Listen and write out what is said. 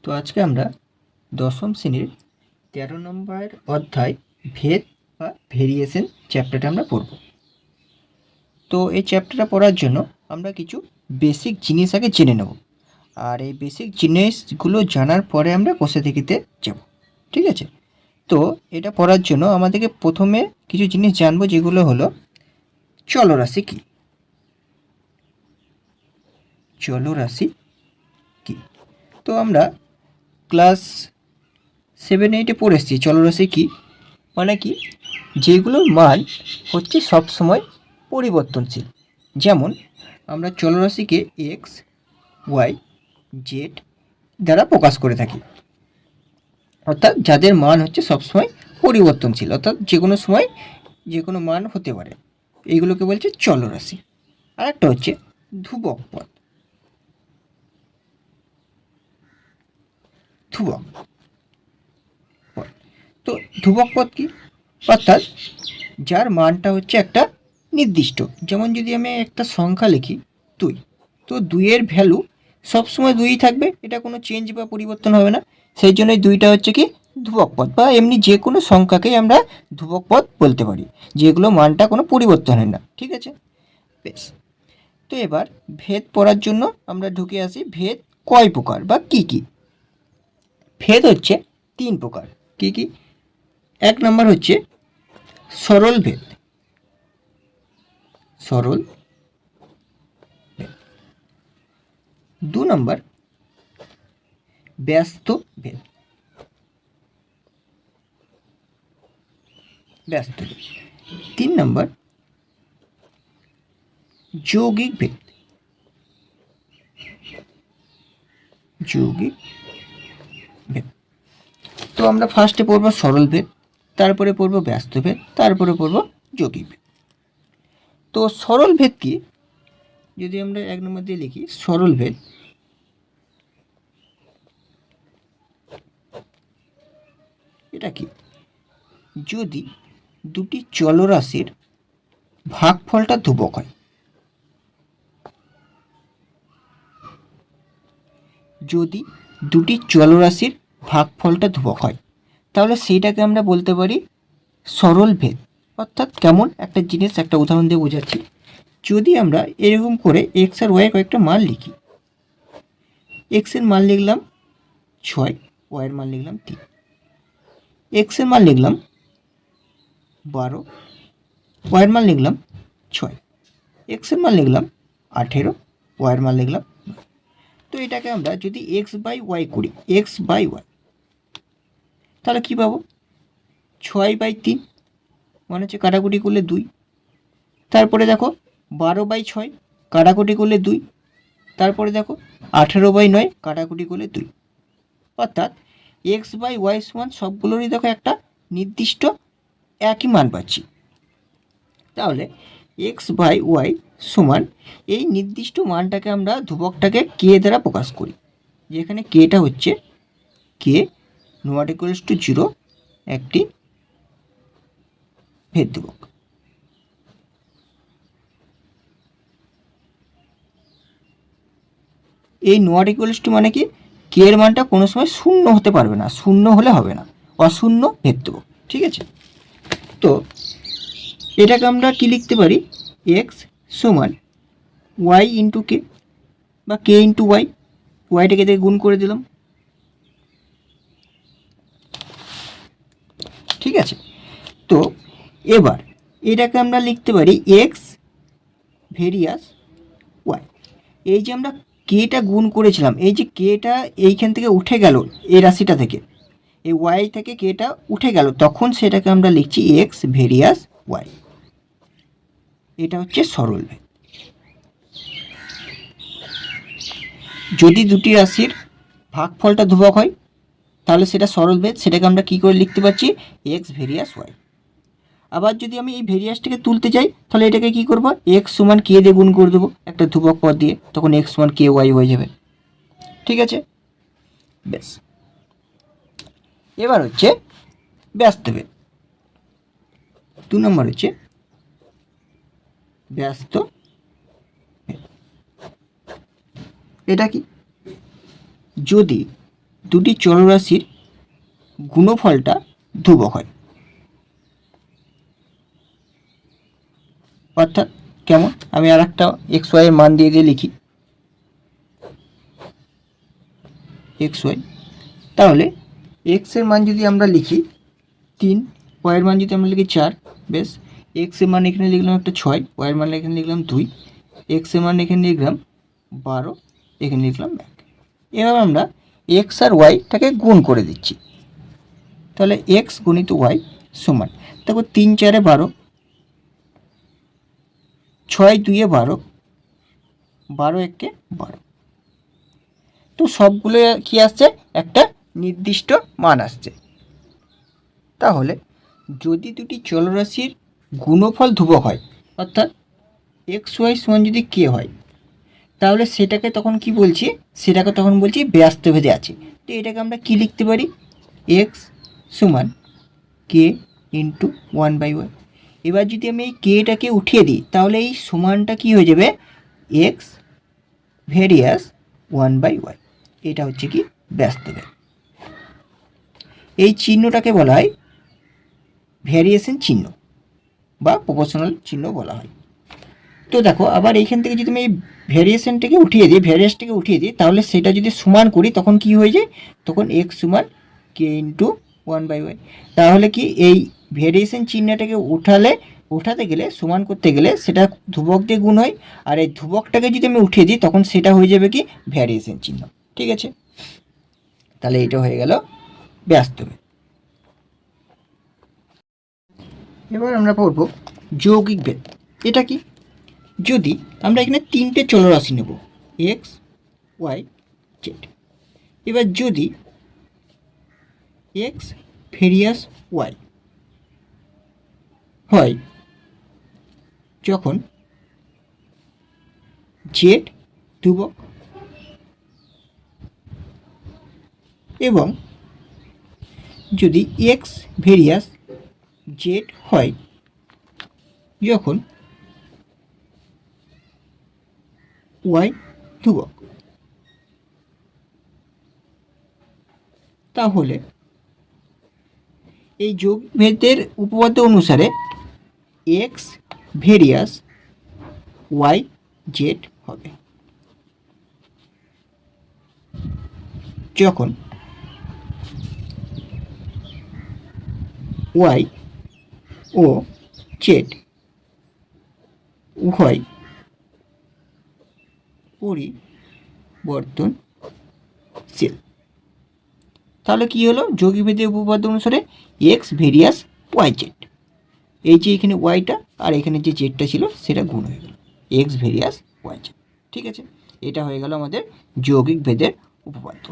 তো আজকে আমরা দশম শ্রেণীর 13 নম্বর অধ্যায় ভেদ বা ভেরিয়েশন চ্যাপ্টারটা আমরা পড়ব। তো এই চ্যাপ্টারটা পড়ার জন্য আমরা কিছু বেসিক জিনিস আগে জেনে নেব, আর এই বেসিক জিনিসগুলো জানার পরে আমরা কোষে দেখিতে যাব। ঠিক আছে? তো এটা পড়ার জন্য আমাদেরকে প্রথমে কিছু জিনিস জানবো, যেগুলো হলো চলরাশি কী। চলরাশি কী? তো আমরা ক্লাস 7-8 পড়ে এসেছি চলরাশি কী মানে কি, যেগুলোর মান হচ্ছে সবসময় পরিবর্তনশীল। যেমন আমরা চলরাশিকে এক্স, ওয়াই, জেড দ্বারা প্রকাশ করে থাকি, অর্থাৎ যাদের মান হচ্ছে সবসময় পরিবর্তনশীল, অর্থাৎ যে কোনো সময় যে কোনো মান হতে পারে, এইগুলোকে বলছে চলরাশি। আর একটা হচ্ছে ধ্রুবক পদ। ধ্রুবক পদ, তো ধ্রুবক পদ কি? অর্থাৎ যার মানটা হচ্ছে একটা নির্দিষ্ট। যেমন যদি আমি একটা সংখ্যা লিখি 2, তো 2-এর ভ্যালু সবসময় 2ই থাকবে, এটা কোনো চেঞ্জ বা পরিবর্তন হবে না। সেই জন্যই 2টা হচ্ছে কি ধ্রুবক পদ, বা এমনি যে কোনো সংখ্যাকেই আমরা ধ্রুবক পদ বলতে পারি, যেগুলো মানটা কোনো পরিবর্তন হয় না। ঠিক আছে, বেশ। তো এবার ভেদ পড়ার জন্য আমরা ঢুকে আসি। ভেদ কয় প্রকার বা কি কি? ভেদ হচ্ছে 3 প্রকার। কি কি? 1 নম্বর হচ্ছে সরল ভেদ। সরল। 2 নম্বর ব্যস্ত ভেদ। ব্যস্ত ভেদ। 3 নম্বর যৌগিক ভেদ। যৌগিক ভেদ। তো আমরা ফার্স্টে পড়ব সরল ভেদ, তারপরে পড়ব ব্যস্ত ভেদ, তারপরে পড়ব যৌগিক ভেদ। তো সরল ভেদ কি? যদি আমরা 1 নম্বর দিয়ে লিখি সরল ভেদ, এটা কি? যদি দুটি চলরাশির ভাগফলটা ধ্রুবক হয়। যদি দুটি চলরাশির ভাগফলটা ধ্রুবক হয়, তাহলে সেইটাকে আমরা বলতে পারি সরল ভেদ। অর্থাৎ কেমন একটা জিনিস, একটা উদাহরণ দিয়ে বোঝাচ্ছি। যদি আমরা এরকম করে এক্স আর ওয়াই কয়েকটা মান লিখি, এক্সের মান লিখলাম 6, ওয়াইয়ের মান লিখলাম 3। এক্সের মান লিখলাম 12, ওয়াইয়ের মান লিখলাম 6। এক্সের মান লিখলাম 18, ওয়াইয়ের মান লিখলাম। তো এটাকে আমরা যদি এক্স বাই ওয়াই করি, এক্স বাই ওয়াই, তাহলে কী পাবো? 6/3 মানে হচ্ছে কাটাকুটি করলে 2। তারপরে দেখো 12/6 কাটাকুটি করলে 2। তারপরে দেখো 18/9 কাটাকুটি করলে 2। অর্থাৎ এক্স বাই ওয়াই সমান সবগুলোরই দেখো একটা নির্দিষ্ট একই মান পাচ্ছি। তাহলে এক্স বাই ওয়াই সমান এই নির্দিষ্ট মানটাকে আমরা ধ্রুবকটাকে কে দ্বারা প্রকাশ করি, যেখানে কেটা হচ্ছে কে নট ইকুয়ালস টু 0 একটি ভেদ ধ্রুবক। এই নট ইকুয়ালস টু মানে কি, কে এর মানটা কোনো সময় শূন্য হতে পারবে না, শূন্য হলে হবে না, অশূন্য ভেদ ধ্রুবক। ঠিক আছে, তো এটাকে আমরা কি লিখতে পারি? এক্স সমান ওয়াই ইন্টু কে, বা কে ইন্টু ওয়াই। ওয়াইটাকে দিয়ে গুণ করে দিলাম। ঠিক আছে, তো এবার এটাকে আমরা লিখতে পারি এক্স ভেরিয়াস ওয়াই। এই যে আমরা কেটা গুণ করেছিলাম, এই যে কেটা এইখান থেকে উঠে গেল, এই রাশিটা থেকে, এই ওয়াই থেকে কেটা উঠে গেল, তখন সেটাকে আমরা লিখছি এক্স ভেরিয়াস ওয়াই। এটা হচ্ছে সরল ভেদ। যদি দুটি রাশির ভাগফলটা ধ্রুবক হয়, তাহলে সেটা সরল ভেদ। সেটাকে আমরা কী করে লিখতে পারছি? X versus y. আবার যদি আমি এই ভেরিয়াসটাকে তুলতে চাই, তাহলে এটাকে কী করবো? এক্স সমান কে দিয়ে গুণ করে দেবো একটা ধ্রুবক পদ দিয়ে, তখন এক্স সমান কে ওয়াই হয়ে যাবে। ঠিক আছে, বেশ। এবার হচ্ছে ব্যস্ত ভেদ। 2 নম্বর হচ্ছে ব্যস্ত ভেদ। এটা কি? যদি দুটি চলরাশির গুণফলটা ধ্রুবক হয়। অর্থাৎ কেমন, আমি আর একটা এক্স ওয়াই এর মান দিয়ে লিখি এক্স ওয়াই। তাহলে এক্স এর মান যদি আমরা লিখি 3, ওয়াইয়ের মান যদি আমরা লিখি 4, বেশ। এক্স এর মান এখানে লিখলাম একটা 6, ওয়াইয়ের মান এখানে লিখলাম 2, এক্স এর মান এখানে লিখলাম 12, এখানে লিখলাম 1। এভাবে আমরা এক্স আর ওয়াইটাকে গুণ করে দিচ্ছি। তাহলে এক্স গুণিত ওয়াই সমান, দেখো 3 4 12, 6 2 12, 12 1 12। তো সবগুলো কি আসছে, একটা নির্দিষ্ট মান আসছে। তাহলে যদি দুটি চলরাশির গুণফল ধ্রুবক হয়, অর্থাৎ এক্স ওয়াই সমান যদি কে হয়, তাহলে সেটাকে তখন কি বলছি, সেটাকে তখন বলছি ব্যস্তভেদে আছে। তো এটাকে আমরা কি লিখতে পারি, এক্স সমান কে ইন্টু 1/y। এবার যদি আমি এই কেটাকে উঠিয়ে দিই, তাহলে এই সমানটা কি হয়ে যাবে, এক্স ভেরিয়াস 1/y। এটা হচ্ছে কি ব্যস্তভেদ। এই চিহ্নটাকে বলা হয় ভ্যারিয়েশন চিহ্ন বা প্রপোর্শনাল চিহ্ন বলা হয়। তো দেখো আবার এইখান থেকে যদি আমি এই ভ্যারিয়েশনটাকে উঠিয়ে দিই, তাহলে সেটা যদি সমান করি তখন কি হয়ে যায়, তখন এক্স সমান কে ইন্টু 1/y। তাহলে কি এই ভ্যারিয়েশন চিহ্নটাকে উঠাতে গেলে, সমান করতে গেলে সেটা ধ্রুবক দিয়ে গুণ হয়, আর এই ধ্রুবকটাকে যদি আমি উঠিয়ে দিই তখন সেটা হয়ে যাবে কি ভ্যারিয়েশন চিহ্ন। ঠিক আছে, তাহলে এটা হয়ে গেল ব্যস্তভেদ। এবার আমরা পড়ব যৌগিক ভেদ। এটা কি, যদি আমরা এখানে 3টে চলরাশি নেব এক্স ওয়াই জেড। এবার যদি এক্স ভেরিয়াস ওয়াই হয় যখন জেড ধ্রুবক, এবং যদি এক্স ভেরিয়াস জেড হয় যখন ওয়াই ধ্রুবক, তাহলে এই যৌগভেদের উপপাদ্য অনুসারে এক্স ভেরিয়াস ওয়াই জেড হবে যখন ওয়াই ও জেড উভয় পরিবর্তনশীল। তাহলে কি হলো, যৌগিকভেদের উপপাদ্য অনুসারে এক্স ভেরিয়াস ওয়াই জেড, এই যে এখানে ওয়াইটা আর এখানে যে জেডটা ছিল সেটা গুণ হয়ে গেল, এক্স ভেরিয়াস ওয়াই জেড। ঠিক আছে, এটা হয়ে গেল আমাদের যৌগিক ভেদের উপপাদ্য।